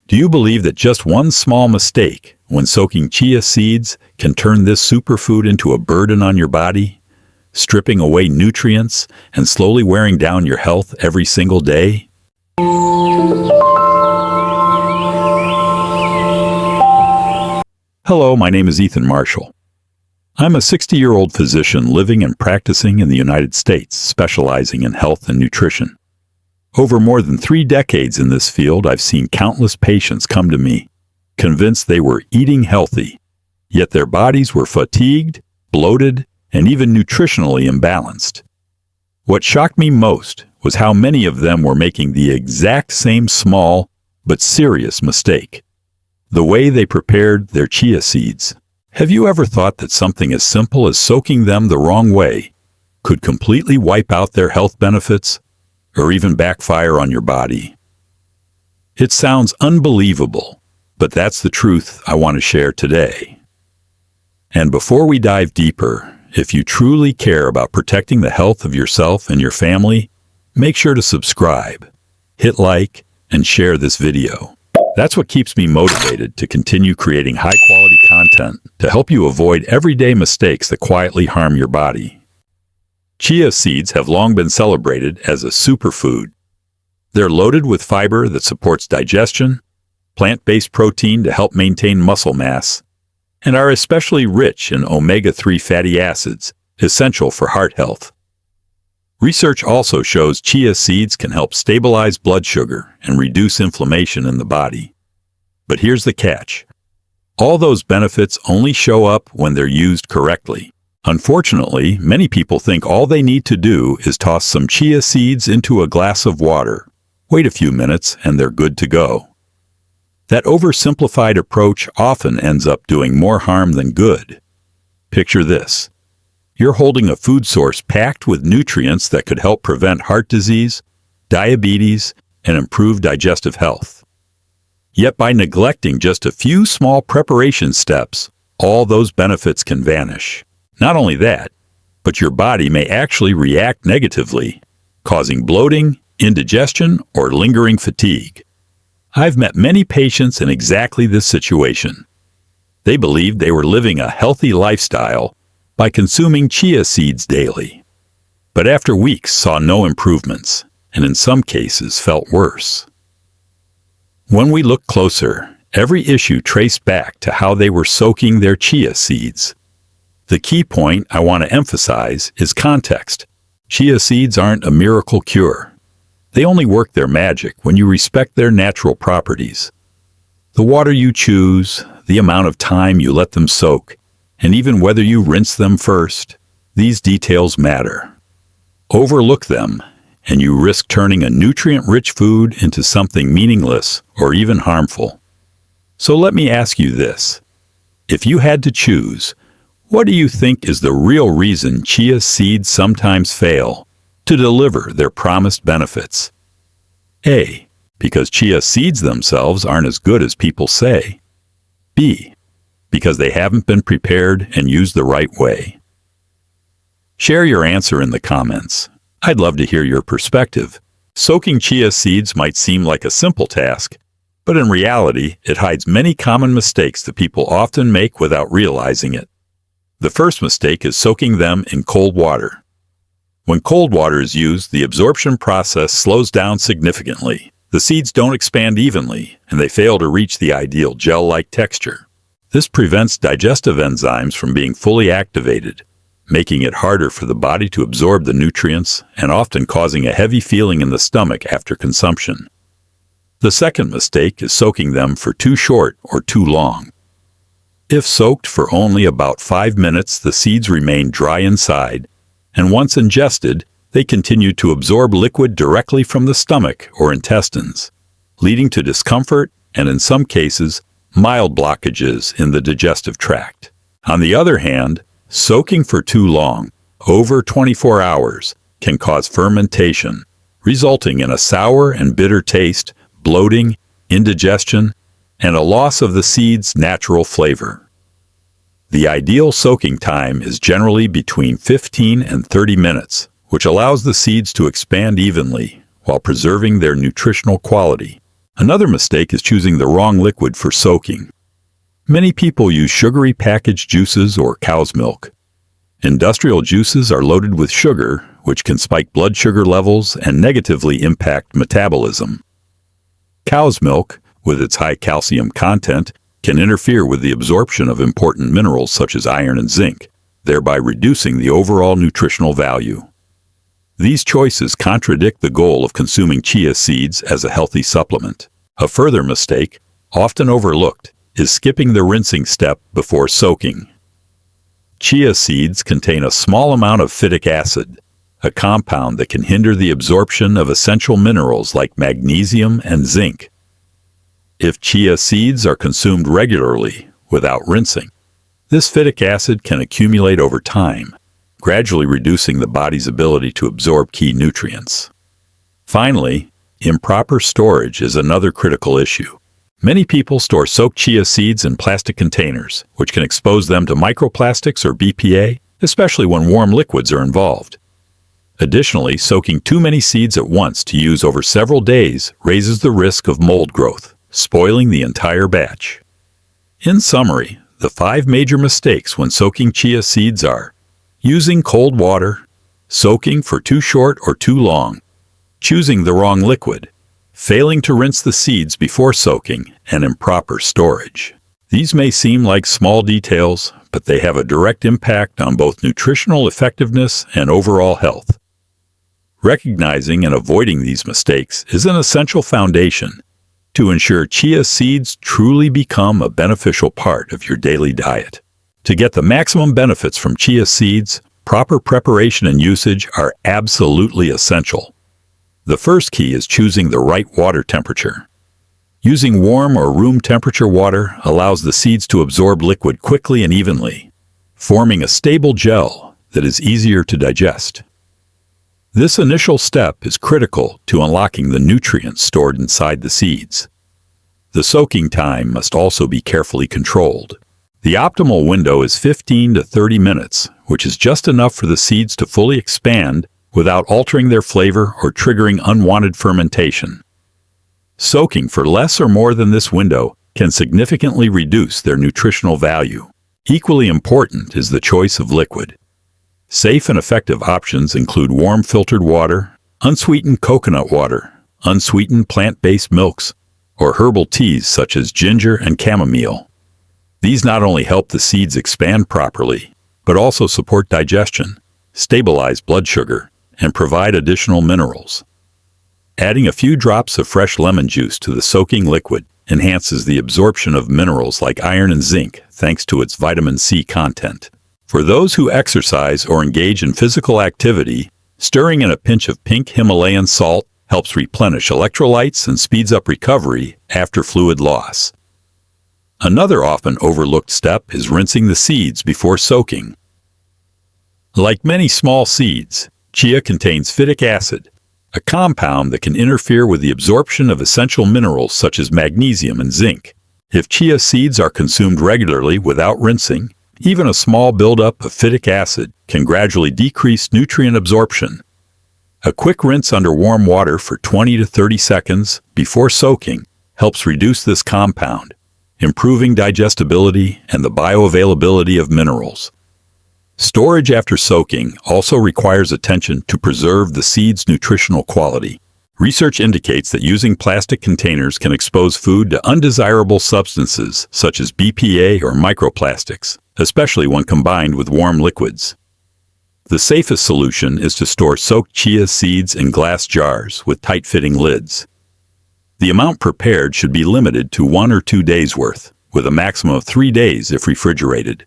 Do you believe that just one small mistake when soaking chia seeds can turn this superfood into a burden on your body, stripping away nutrients and slowly wearing down your health every single day? Hello, my name is Ethan Marshall. I'm a 60-year-old physician living and practicing in the United States, specializing in health and nutrition. Over more than 3 decades in this field, I've seen countless patients come to me, convinced they were eating healthy, yet their bodies were fatigued, bloated, and even nutritionally imbalanced. What shocked me most was how many of them were making the exact same small but serious mistake: the way they prepared their chia seeds. Have you ever thought that something as simple as soaking them the wrong way could completely wipe out their health benefits, or even backfire on your body? It sounds unbelievable, but that's the truth I want to share today. And before we dive deeper, if you truly care about protecting the health of yourself and your family, make sure to subscribe, hit like, and share this video. That's what keeps me motivated to continue creating high-quality content to help you avoid everyday mistakes that quietly harm your body. Chia seeds have long been celebrated as a superfood. They're loaded with fiber that supports digestion, plant-based protein to help maintain muscle mass, and are especially rich in omega-3 fatty acids, essential for heart health. Research also shows chia seeds can help stabilize blood sugar and reduce inflammation in the body. But here's the catch: all those benefits only show up when they're used correctly. Unfortunately, many people think all they need to do is toss some chia seeds into a glass of water, wait a few minutes, and they're good to go. That oversimplified approach often ends up doing more harm than good. Picture this: you're holding a food source packed with nutrients that could help prevent heart disease, diabetes, and improve digestive health. Yet by neglecting just a few small preparation steps, all those benefits can vanish. Not only that, but your body may actually react negatively, causing bloating, indigestion, or lingering fatigue. I've met many patients in exactly this situation. They believed they were living a healthy lifestyle by consuming chia seeds daily, but after weeks saw no improvements, and in some cases felt worse. When we look closer, every issue traced back to how they were soaking their chia seeds. The key point I want to emphasize is context. Chia seeds aren't a miracle cure. They only work their magic when you respect their natural properties. The water you choose, the amount of time you let them soak, and even whether you rinse them first, these details matter. Overlook them, and you risk turning a nutrient-rich food into something meaningless or even harmful. So let me ask you this: if you had to choose, what do you think is the real reason chia seeds sometimes fail to deliver their promised benefits? A, because chia seeds themselves aren't as good as people say. B, because they haven't been prepared and used the right way. Share your answer in the comments. I'd love to hear your perspective. Soaking chia seeds might seem like a simple task, but in reality, it hides many common mistakes that people often make without realizing it. The first mistake is soaking them in cold water. When cold water is used, the absorption process slows down significantly. The seeds don't expand evenly, and they fail to reach the ideal gel-like texture. This prevents digestive enzymes from being fully activated, making it harder for the body to absorb the nutrients and often causing a heavy feeling in the stomach after consumption. The second mistake is soaking them for too short or too long. If soaked for only about 5 minutes, the seeds remain dry inside, and once ingested, they continue to absorb liquid directly from the stomach or intestines, leading to discomfort and, in some cases, mild blockages in the digestive tract. On the other hand, soaking for too long, over 24 hours, can cause fermentation, resulting in a sour and bitter taste, bloating, indigestion, and a loss of the seed's natural flavor. The ideal soaking time is generally between 15 and 30 minutes, which allows the seeds to expand evenly while preserving their nutritional quality. Another mistake is choosing the wrong liquid for soaking. Many people use sugary packaged juices or cow's milk. Industrial juices are loaded with sugar, which can spike blood sugar levels and negatively impact metabolism. Cow's milk, with its high calcium content, can interfere with the absorption of important minerals such as iron and zinc, thereby reducing the overall nutritional value. These choices contradict the goal of consuming chia seeds as a healthy supplement. A further mistake, often overlooked, is skipping the rinsing step before soaking. Chia seeds contain a small amount of phytic acid, a compound that can hinder the absorption of essential minerals like magnesium and zinc. If chia seeds are consumed regularly, without rinsing, this phytic acid can accumulate over time, gradually reducing the body's ability to absorb key nutrients. Finally, improper storage is another critical issue. Many people store soaked chia seeds in plastic containers, which can expose them to microplastics or BPA, especially when warm liquids are involved. Additionally, soaking too many seeds at once to use over several days raises the risk of mold growth, spoiling the entire batch. In summary, the 5 major mistakes when soaking chia seeds are: using cold water, soaking for too short or too long, choosing the wrong liquid, failing to rinse the seeds before soaking, and improper storage. These may seem like small details, but they have a direct impact on both nutritional effectiveness and overall health. Recognizing and avoiding these mistakes is an essential foundation to ensure chia seeds truly become a beneficial part of your daily diet. To get the maximum benefits from chia seeds, proper preparation and usage are absolutely essential. The first key is choosing the right water temperature. Using warm or room temperature water allows the seeds to absorb liquid quickly and evenly, forming a stable gel that is easier to digest. This initial step is critical to unlocking the nutrients stored inside the seeds. The soaking time must also be carefully controlled. The optimal window is 15 to 30 minutes, which is just enough for the seeds to fully expand without altering their flavor or triggering unwanted fermentation. Soaking for less or more than this window can significantly reduce their nutritional value. Equally important is the choice of liquid. Safe and effective options include warm filtered water, unsweetened coconut water, unsweetened plant-based milks, or herbal teas such as ginger and chamomile. These not only help the seeds expand properly, but also support digestion, stabilize blood sugar, and provide additional minerals. Adding a few drops of fresh lemon juice to the soaking liquid enhances the absorption of minerals like iron and zinc thanks to its vitamin C content. For those who exercise or engage in physical activity, stirring in a pinch of pink Himalayan salt helps replenish electrolytes and speeds up recovery after fluid loss. Another often overlooked step is rinsing the seeds before soaking. Like many small seeds, chia contains phytic acid, a compound that can interfere with the absorption of essential minerals such as magnesium and zinc. If chia seeds are consumed regularly without rinsing, even a small buildup of phytic acid can gradually decrease nutrient absorption. A quick rinse under warm water for 20 to 30 seconds before soaking helps reduce this compound, improving digestibility and the bioavailability of minerals. Storage after soaking also requires attention to preserve the seed's nutritional quality. Research indicates that using plastic containers can expose food to undesirable substances such as BPA or microplastics, especially when combined with warm liquids. The safest solution is to store soaked chia seeds in glass jars with tight-fitting lids. The amount prepared should be limited to 1 or 2 days' worth, with a maximum of 3 days if refrigerated.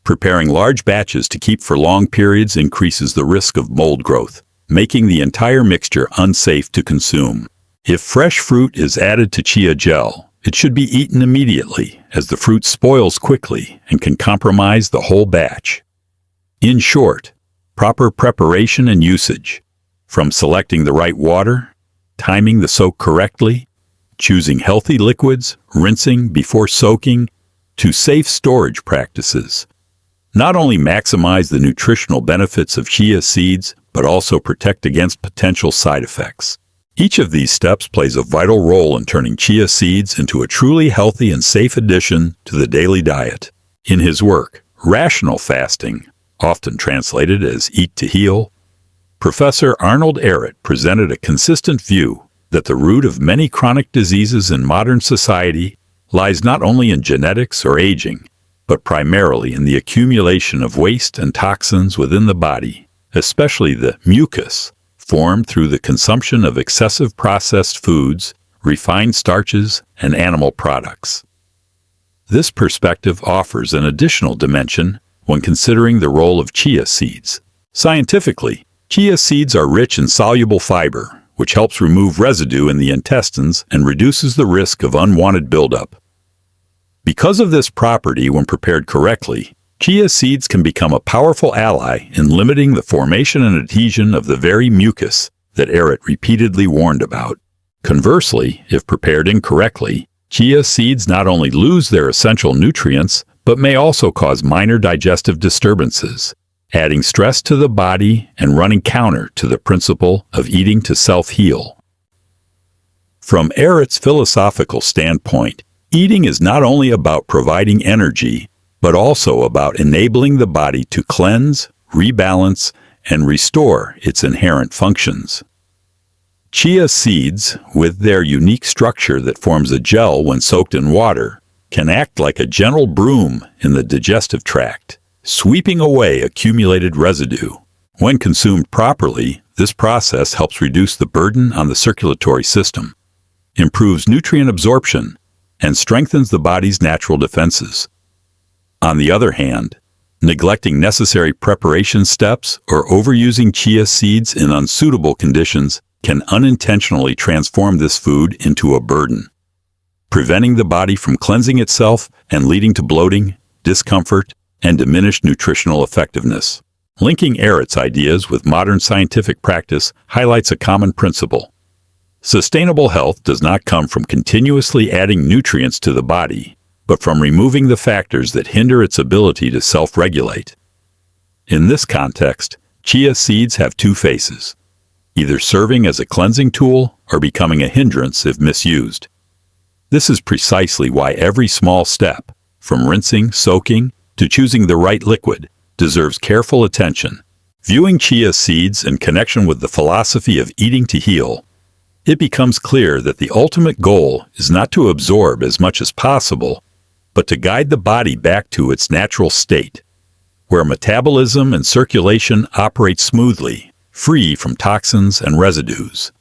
Preparing large batches to keep for long periods increases the risk of mold growth, making the entire mixture unsafe to consume. If fresh fruit is added to chia gel, it should be eaten immediately, as the fruit spoils quickly and can compromise the whole batch. In short, proper preparation and usage, from selecting the right water, timing the soak correctly, choosing healthy liquids, rinsing before soaking, to safe storage practices, not only maximize the nutritional benefits of chia seeds, but also protect against potential side effects. Each of these steps plays a vital role in turning chia seeds into a truly healthy and safe addition to the daily diet. In his work, Rational Fasting, often translated as Eat to Heal, Professor Arnold Ehret presented a consistent view that the root of many chronic diseases in modern society lies not only in genetics or aging, but primarily in the accumulation of waste and toxins within the body, especially the mucus formed through the consumption of excessive processed foods, refined starches, and animal products. This perspective offers an additional dimension when considering the role of chia seeds. Scientifically, chia seeds are rich in soluble fiber, which helps remove residue in the intestines and reduces the risk of unwanted buildup. Because of this property, when prepared correctly, chia seeds can become a powerful ally in limiting the formation and adhesion of the very mucus that Ehret repeatedly warned about. Conversely, if prepared incorrectly, chia seeds not only lose their essential nutrients, but may also cause minor digestive disturbances, adding stress to the body and running counter to the principle of eating to self-heal. From Ehret's philosophical standpoint, eating is not only about providing energy, but also about enabling the body to cleanse, rebalance, and restore its inherent functions. Chia seeds, with their unique structure that forms a gel when soaked in water, can act like a gentle broom in the digestive tract, sweeping away accumulated residue. When consumed properly, this process helps reduce the burden on the circulatory system, improves nutrient absorption, and strengthens the body's natural defenses. On the other hand, neglecting necessary preparation steps or overusing chia seeds in unsuitable conditions can unintentionally transform this food into a burden, preventing the body from cleansing itself and leading to bloating, discomfort, and diminished nutritional effectiveness. Linking Ehret's ideas with modern scientific practice highlights a common principle. Sustainable health does not come from continuously adding nutrients to the body, but from removing the factors that hinder its ability to self-regulate. In this context, chia seeds have two faces, either serving as a cleansing tool or becoming a hindrance if misused. This is precisely why every small step, from rinsing, soaking, to choosing the right liquid, deserves careful attention. Viewing chia seeds in connection with the philosophy of eating to heal, it becomes clear that the ultimate goal is not to absorb as much as possible, but to guide the body back to its natural state, where metabolism and circulation operate smoothly, free from toxins and residues.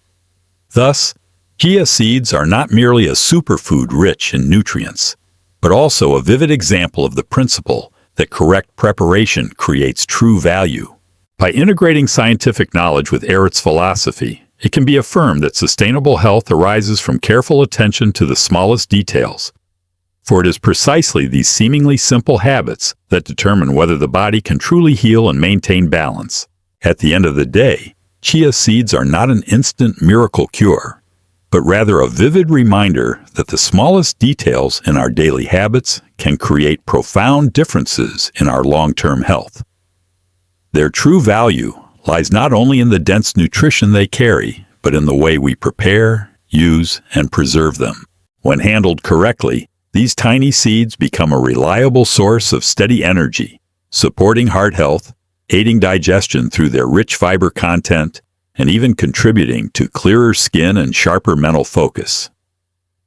Thus, chia seeds are not merely a superfood rich in nutrients, but also a vivid example of the principle that correct preparation creates true value. By integrating scientific knowledge with Ehret's philosophy, it can be affirmed that sustainable health arises from careful attention to the smallest details. For it is precisely these seemingly simple habits that determine whether the body can truly heal and maintain balance. At the end of the day, chia seeds are not an instant miracle cure, but rather a vivid reminder that the smallest details in our daily habits can create profound differences in our long-term health. Their true value lies not only in the dense nutrition they carry, but in the way we prepare, use, and preserve them. When handled correctly, these tiny seeds become a reliable source of steady energy, supporting heart health, aiding digestion through their rich fiber content, and even contributing to clearer skin and sharper mental focus.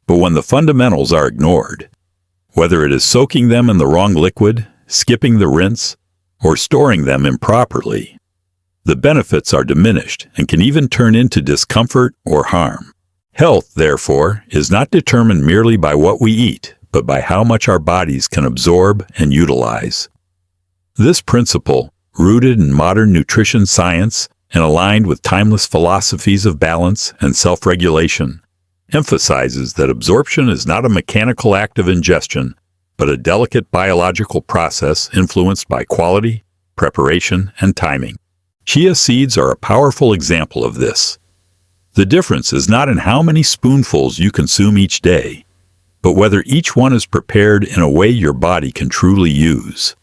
But when the fundamentals are ignored, whether it is soaking them in the wrong liquid, skipping the rinse, or storing them improperly, the benefits are diminished and can even turn into discomfort or harm. Health, therefore, is not determined merely by what we eat, but by how much our bodies can absorb and utilize. This principle, rooted in modern nutrition science and aligned with timeless philosophies of balance and self-regulation, emphasizes that absorption is not a mechanical act of ingestion, but a delicate biological process influenced by quality, preparation, and timing. Chia seeds are a powerful example of this. The difference is not in how many spoonfuls you consume each day, but whether each one is prepared in a way your body can truly use.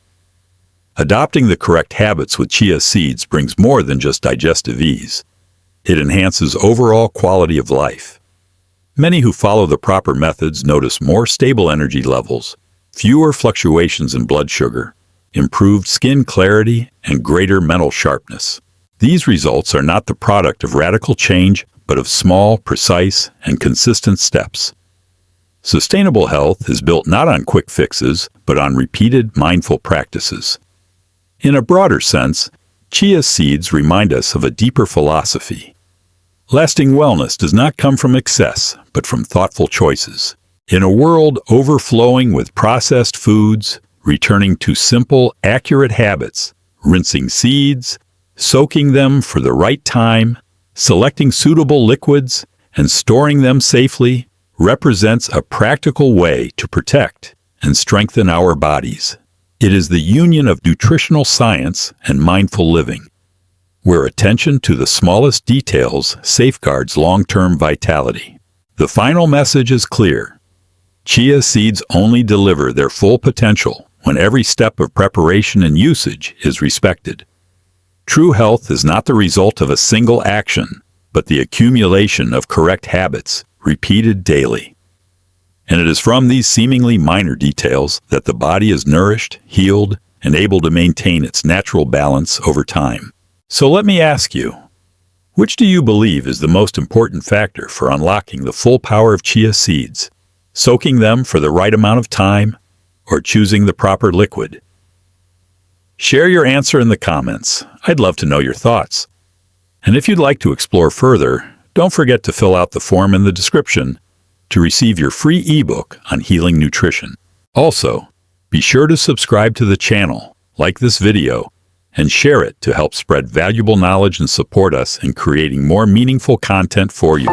Adopting the correct habits with chia seeds brings more than just digestive ease. It enhances overall quality of life. Many who follow the proper methods notice more stable energy levels, fewer fluctuations in blood sugar, improved skin clarity, and greater mental sharpness. These results are not the product of radical change, but of small, precise, and consistent steps. Sustainable health is built not on quick fixes, but on repeated, mindful practices. In a broader sense, chia seeds remind us of a deeper philosophy. Lasting wellness does not come from excess, but from thoughtful choices. In a world overflowing with processed foods, returning to simple, accurate habits, rinsing seeds, soaking them for the right time, selecting suitable liquids, and storing them safely represents a practical way to protect and strengthen our bodies. It is the union of nutritional science and mindful living, where attention to the smallest details safeguards long-term vitality. The final message is clear. Chia seeds only deliver their full potential when every step of preparation and usage is respected. True health is not the result of a single action, but the accumulation of correct habits repeated daily. And it is from these seemingly minor details that the body is nourished, healed, and able to maintain its natural balance over time. So let me ask you, which do you believe is the most important factor for unlocking the full power of chia seeds? Soaking them for the right amount of time, or choosing the proper liquid? Share your answer in the comments. I'd love to know your thoughts. And if you'd like to explore further, don't forget to fill out the form in the description to receive your free ebook on healing nutrition. Also, be sure to subscribe to the channel, like this video, and share it to help spread valuable knowledge and support us in creating more meaningful content for you.